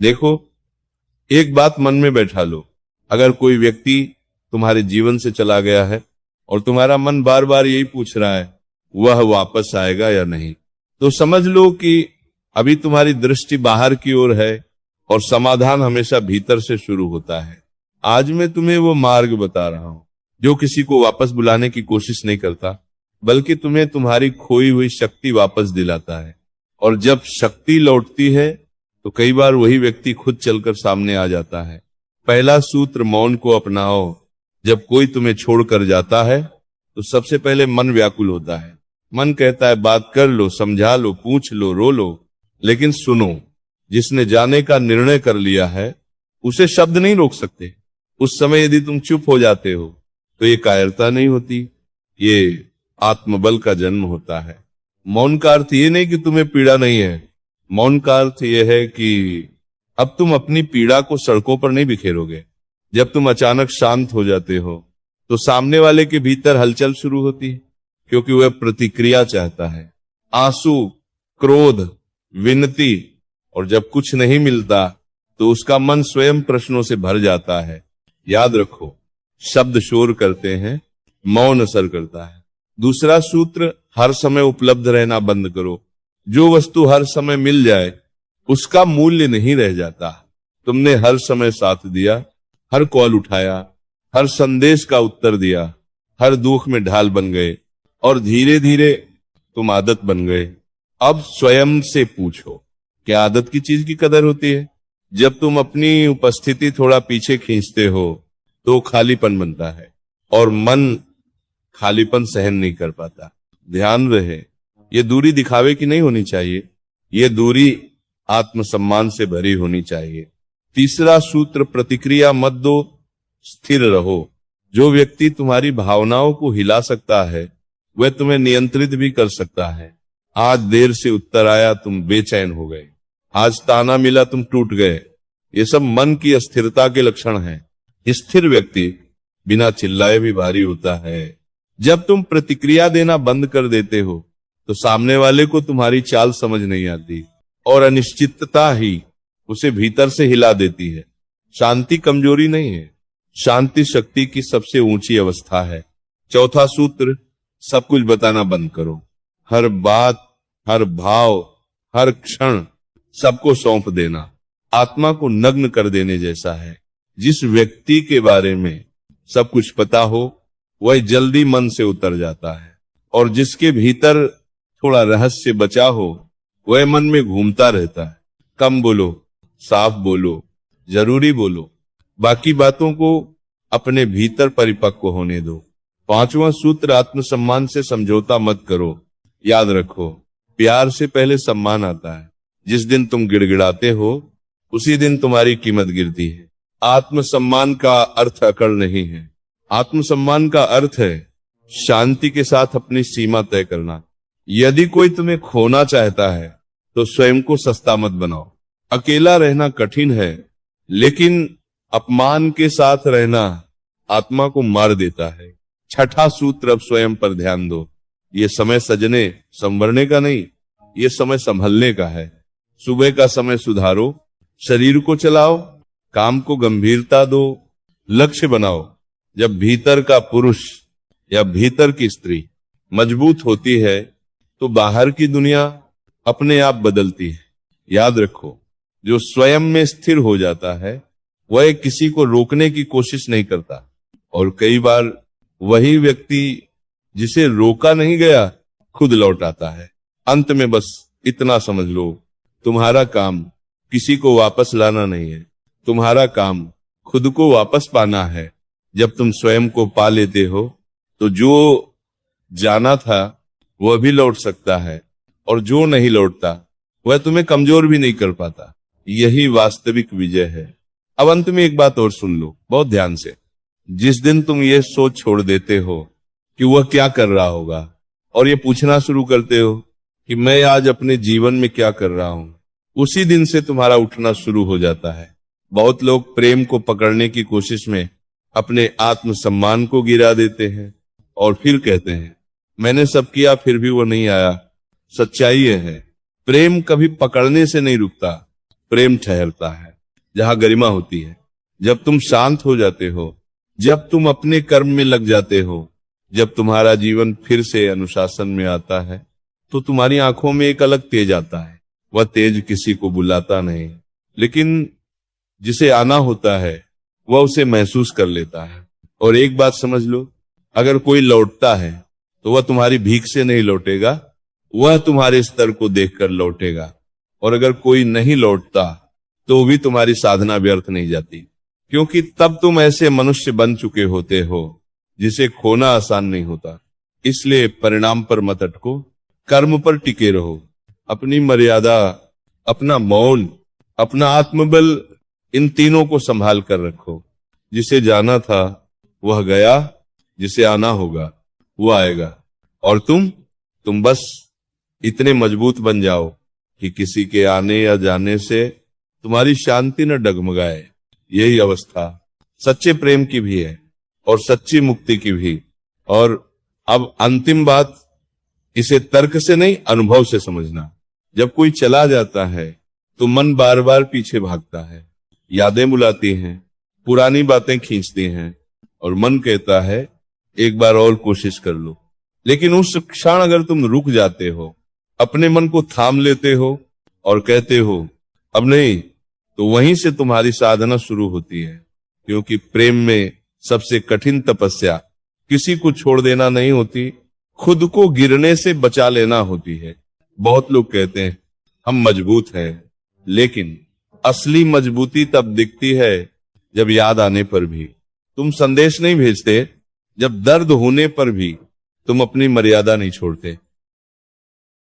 देखो, एक बात मन में बैठा लो, अगर कोई व्यक्ति तुम्हारे जीवन से चला गया है और तुम्हारा मन बार बार यही पूछ रहा है वह वापस आएगा या नहीं, तो समझ लो कि अभी तुम्हारी दृष्टि बाहर की ओर है और समाधान हमेशा भीतर से शुरू होता है। आज मैं तुम्हें वो मार्ग बता रहा हूं जो किसी को वापस बुलाने की कोशिश नहीं करता, बल्कि तुम्हें तुम्हारी खोई हुई शक्ति वापस दिलाता है। और जब शक्ति लौटती है तो कई बार वही व्यक्ति खुद चलकर सामने आ जाता है। पहला सूत्र, मौन को अपनाओ। जब कोई तुम्हें छोड़कर जाता है तो सबसे पहले मन व्याकुल होता है। मन कहता है बात कर लो, समझा लो, पूछ लो, रो लो, लेकिन सुनो, जिसने जाने का निर्णय कर लिया है उसे शब्द नहीं रोक सकते। उस समय यदि तुम चुप हो जाते हो तो ये कायरता नहीं होती, ये आत्मबल का जन्म होता है। मौन का अर्थ ये नहीं कि तुम्हें पीड़ा नहीं है, मौन का अर्थ यह है कि अब तुम अपनी पीड़ा को सड़कों पर नहीं बिखेरोगे। जब तुम अचानक शांत हो जाते हो तो सामने वाले के भीतर हलचल शुरू होती है, क्योंकि वह प्रतिक्रिया चाहता है। आंसू, क्रोध, विनती, और जब कुछ नहीं मिलता तो उसका मन स्वयं प्रश्नों से भर जाता है। याद रखो, शब्द शोर करते हैं, मौन असर करता है। दूसरा सूत्र, हर समय उपलब्ध रहना बंद करो। जो वस्तु हर समय मिल जाए उसका मूल्य नहीं रह जाता। तुमने हर समय साथ दिया, हर कॉल उठाया, हर संदेश का उत्तर दिया, हर दुख में ढाल बन गए और धीरे धीरे तुम आदत बन गए। अब स्वयं से पूछो, क्या आदत की चीज की कदर होती है? जब तुम अपनी उपस्थिति थोड़ा पीछे खींचते हो तो खालीपन बनता है और मन खालीपन सहन नहीं कर पाता। ध्यान रहे, ये दूरी दिखावे की नहीं होनी चाहिए, ये दूरी आत्मसम्मान से भरी होनी चाहिए। तीसरा सूत्र, प्रतिक्रिया मत दो, स्थिर रहो। जो व्यक्ति तुम्हारी भावनाओं को हिला सकता है वह तुम्हें नियंत्रित भी कर सकता है। आज देर से उत्तर आया, तुम बेचैन हो गए। आज ताना मिला, तुम टूट गए। ये सब मन की अस्थिरता के लक्षण हैं। स्थिर व्यक्ति बिना चिल्लाए भी भारी होता है। जब तुम प्रतिक्रिया देना बंद कर देते हो तो सामने वाले को तुम्हारी चाल समझ नहीं आती और अनिश्चितता ही उसे भीतर से हिला देती है। शांति कमजोरी नहीं है, शांति शक्ति की सबसे ऊंची अवस्था है। चौथा सूत्र, सब कुछ बताना बंद करो। हर बात, हर भाव, हर क्षण सबको सौंप देना आत्मा को नग्न कर देने जैसा है। जिस व्यक्ति के बारे में सब कुछ पता हो वह जल्दी मन से उतर जाता है, और जिसके भीतर थोड़ा रहस्य बचा हो वह मन में घूमता रहता है। कम बोलो, साफ बोलो, जरूरी बोलो, बाकी बातों को अपने भीतर परिपक्व होने दो। पांचवा सूत्र, आत्मसम्मान से समझौता मत करो। याद रखो, प्यार से पहले सम्मान आता है। जिस दिन तुम गिड़गिड़ाते हो उसी दिन तुम्हारी कीमत गिरती है। आत्मसम्मान का अर्थ अकड़ नहीं है, आत्मसम्मान का अर्थ है शांति के साथ अपनी सीमा तय करना। यदि कोई तुम्हें खोना चाहता है तो स्वयं को सस्ता मत बनाओ। अकेला रहना कठिन है, लेकिन अपमान के साथ रहना आत्मा को मार देता है। छठा सूत्र, अब स्वयं पर ध्यान दो। ये समय सजने संवरने का नहीं, ये समय संभलने का है। सुबह का समय सुधारो, शरीर को चलाओ, काम को गंभीरता दो, लक्ष्य बनाओ। जब भीतर का पुरुष या भीतर की स्त्री मजबूत होती है तो बाहर की दुनिया अपने आप बदलती है। याद रखो, जो स्वयं में स्थिर हो जाता है वह किसी को रोकने की कोशिश नहीं करता, और कई बार वही व्यक्ति जिसे रोका नहीं गया खुद लौट आता है। अंत में बस इतना समझ लो, तुम्हारा काम किसी को वापस लाना नहीं है, तुम्हारा काम खुद को वापस पाना है। जब तुम स्वयं को पा लेते हो तो जो जाना था वह भी लौट सकता है, और जो नहीं लौटता वह तुम्हें कमजोर भी नहीं कर पाता। यही वास्तविक विजय है। अब अंत में एक बात और सुन लो बहुत ध्यान से। जिस दिन तुम ये सोच छोड़ देते हो कि वह क्या कर रहा होगा और ये पूछना शुरू करते हो कि मैं आज अपने जीवन में क्या कर रहा हूं, उसी दिन से तुम्हारा उठना शुरू हो जाता है। बहुत लोग प्रेम को पकड़ने की कोशिश में अपने आत्मसम्मान को गिरा देते हैं और फिर कहते हैं मैंने सब किया फिर भी वो नहीं आया। सच्चाई यह है, प्रेम कभी पकड़ने से नहीं रुकता, प्रेम ठहरता है। जहां गरिमा होती है। जब तुम शांत हो जाते हो, जब तुम अपने कर्म में लग जाते हो, जब तुम्हारा जीवन फिर से अनुशासन में आता है, तो तुम्हारी आंखों में एक अलग तेज आता है। वह तेज किसी को बुलाता नहीं, लेकिन जिसे आना होता है वह उसे महसूस कर लेता है। और एक बात समझ लो, अगर कोई लौटता है तो वह तुम्हारी भीख से नहीं लौटेगा, वह तुम्हारे स्तर को देखकर लौटेगा। और अगर कोई नहीं लौटता तो भी तुम्हारी साधना व्यर्थ नहीं जाती, क्योंकि तब तुम ऐसे मनुष्य बन चुके होते हो जिसे खोना आसान नहीं होता। इसलिए परिणाम पर मत अटको, कर्म पर टिके रहो। अपनी मर्यादा, अपना मौन, अपना आत्मबल, इन तीनों को संभाल कर रखो। जिसे जाना था वह गया, जिसे आना होगा वो आएगा। और तुम बस इतने मजबूत बन जाओ कि किसी के आने या जाने से तुम्हारी शांति न डगमगाए। यही अवस्था सच्चे प्रेम की भी है और सच्ची मुक्ति की भी। और अब अंतिम बात, इसे तर्क से नहीं, अनुभव से समझना। जब कोई चला जाता है तो मन बार बार पीछे भागता है, यादें बुलाती हैं, पुरानी बातें खींचती हैं, और मन कहता है एक बार और कोशिश कर लो। लेकिन उस क्षण अगर तुम रुक जाते हो, अपने मन को थाम लेते हो और कहते हो अब नहीं, तो वहीं से तुम्हारी साधना शुरू होती है। क्योंकि प्रेम में सबसे कठिन तपस्या किसी को छोड़ देना नहीं होती, खुद को गिरने से बचा लेना होती है। बहुत लोग कहते हैं हम मजबूत हैं, लेकिन असली मजबूती तब दिखती है जब याद आने पर भी तुम संदेश नहीं भेजते, जब दर्द होने पर भी तुम अपनी मर्यादा नहीं छोड़ते।